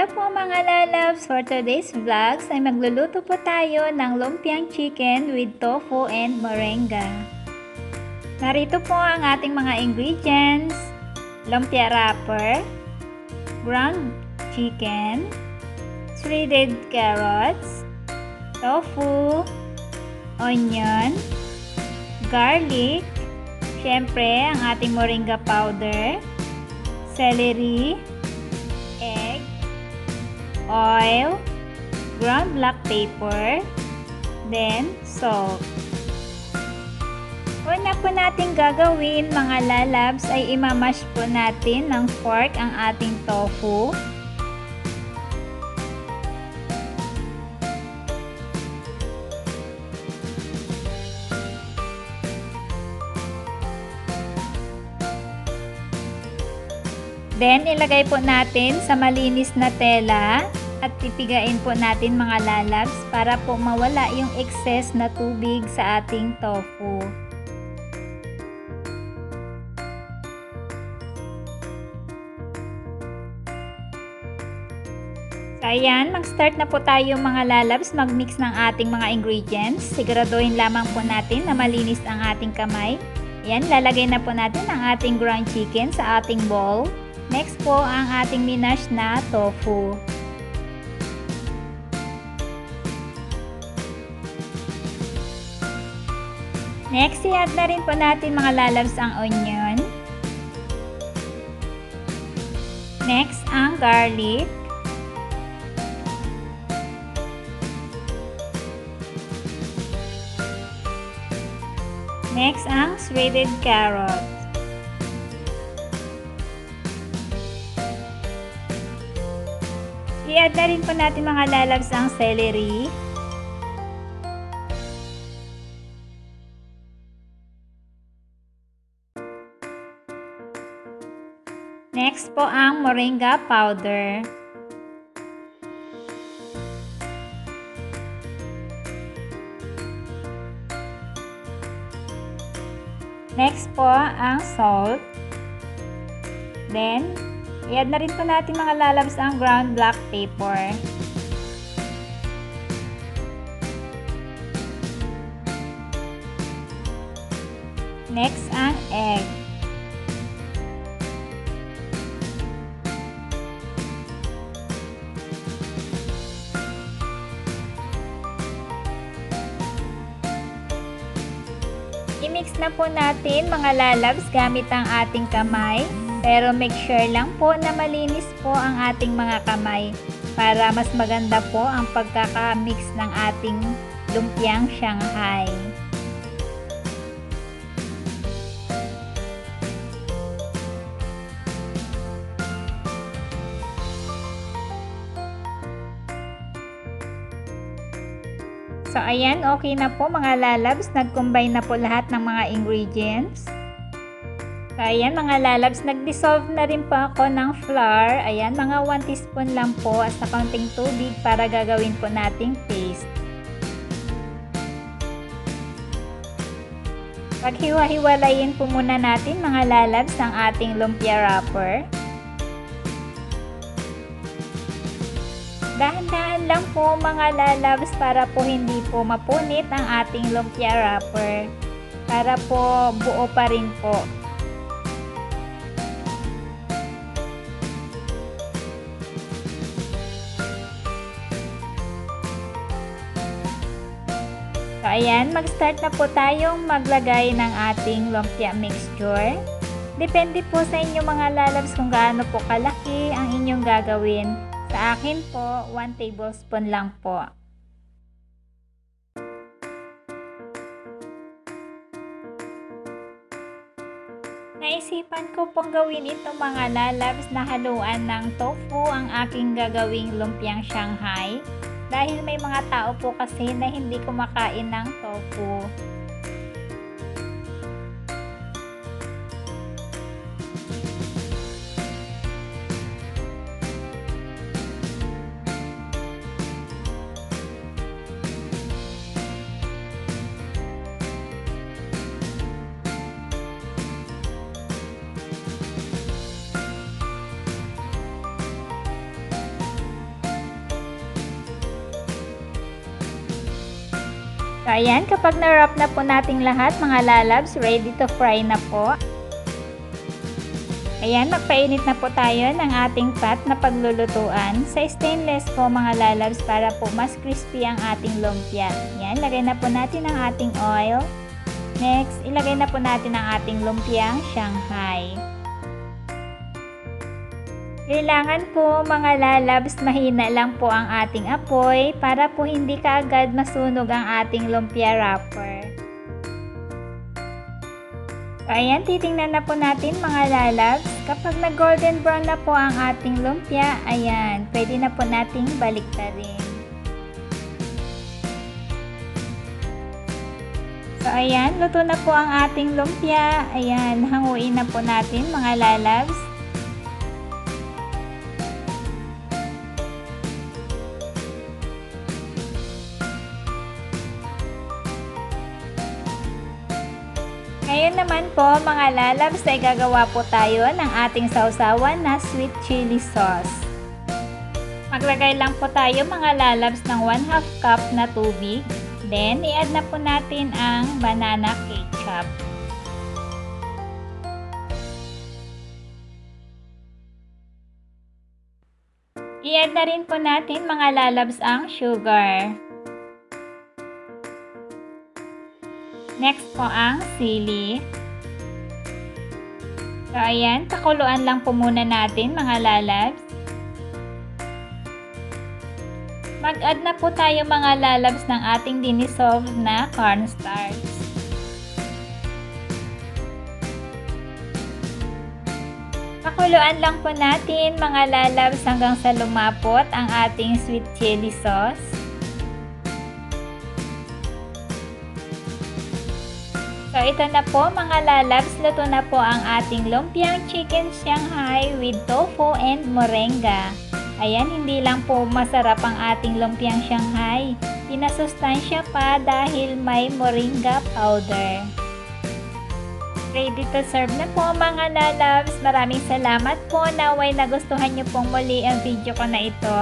Hello po mga lalabs! For today's vlogs ay magluluto po tayo ng lumpiang chicken with tofu and moringa. Narito po ang ating mga ingredients: lumpia wrapper, ground chicken, shredded carrots, tofu, onion, garlic, syempre ang ating moringa powder, celery, egg, oil, ground black pepper, then salt. Una po natin gagawin mga lalabs ay imamash po natin ng fork ang ating tofu. Then, ilagay po natin sa malinis na tela at pipigain po natin mga lalabs para po mawala yung excess na tubig sa ating tofu. So, ayan, mag-start na po tayo mga lalabs mag-mix ng ating mga ingredients. Siguraduhin lamang po natin na malinis ang ating kamay. Ayan, lalagay na po natin ang ating ground chicken sa ating bowl. Next po ang ating minash na tofu. Next, i-add na rin po natin mga lalabs ang onion. Next, ang garlic. Next, ang shredded carrots. I-add na rin po natin mga lalabs ang celery. Next po ang moringa powder. Next po ang salt. Then, i-add na rin po natin mga lalabs ang ground black pepper. Next, ang egg. I-mix na po natin mga lalabs gamit ang ating kamay. Pero make sure lang po na malinis po ang ating mga kamay para mas maganda po ang pagkaka-mix ng ating lumpiang Shanghai. So ayan, okay na po mga lalabs. Nag-combine na po lahat ng mga ingredients. So, ayan mga lalabs, nag-dissolve na rin po ako ng flour. Ayan, mga 1 teaspoon lang po at sa kaunting tubig para gagawin po nating paste. Paghiwa-hiwalayin po muna natin mga lalabs ang ating lumpia wrapper. Dahan-dahan lang po mga lalabs para po hindi po mapunit ang ating lumpia wrapper. Para po buo pa rin po. So, ayan, mag-start na po tayong maglagay ng ating lumpia mixture. Depende po sa inyo mga lalabs kung gaano po kalaki ang inyong gagawin. Sa akin po, 1 tablespoon lang po. Naisipan ko pong gawin ito mga lalabs na haluan ng tofu ang aking gagawing lumpiang Shanghai. Dahil may mga tao po kasi na hindi kumakain ng tofu. So ayan, kapag na-wrap na po nating lahat mga lalabs, ready to fry na po. Ayan, magpainit na po tayo ng ating pot na paglulutuan sa stainless po mga lalabs para po mas crispy ang ating lumpia. Ayan, lagay na po natin ang ating oil. Next, ilagay na po natin ang ating lumpiang Shanghai. Kailangan po mga lalabs mahina lang po ang ating apoy para po hindi kaagad masunog ang ating lumpia wrapper. So ayan, titingnan na po natin mga lalabs. Kapag na golden brown na po ang ating lumpia, ayan, pwede na po nating baliktarin. So ayan, luto na po ang ating lumpia. Ayan, hanguin na po natin mga lalabs. Ngayon naman po mga lalabs ay gagawa po tayo ng ating sausawan na sweet chili sauce. Maglagay lang po tayo mga lalabs ng 1/2 cup na tubig. Then i-add na po natin ang banana ketchup. I-add na rin po natin mga lalabs ang sugar. Next po ang sili. So ayan, pakuluan lang po muna natin mga lalabs. Mag-add na po tayo mga lalabs ng ating dinisolve na cornstarch. Pakuluan lang po natin mga lalabs hanggang sa lumapot ang ating sweet chili sauce. So ito na po mga lalabs, luto na po ang ating lumpiang chicken Shanghai with tofu and moringa. Ayan, hindi lang po masarap ang ating lumpiang Shanghai, pinasustansya pa dahil may moringa powder. Ready to serve na po mga lalabs. Maraming salamat po, naway nagustuhan nyo pong muli ang video ko na ito.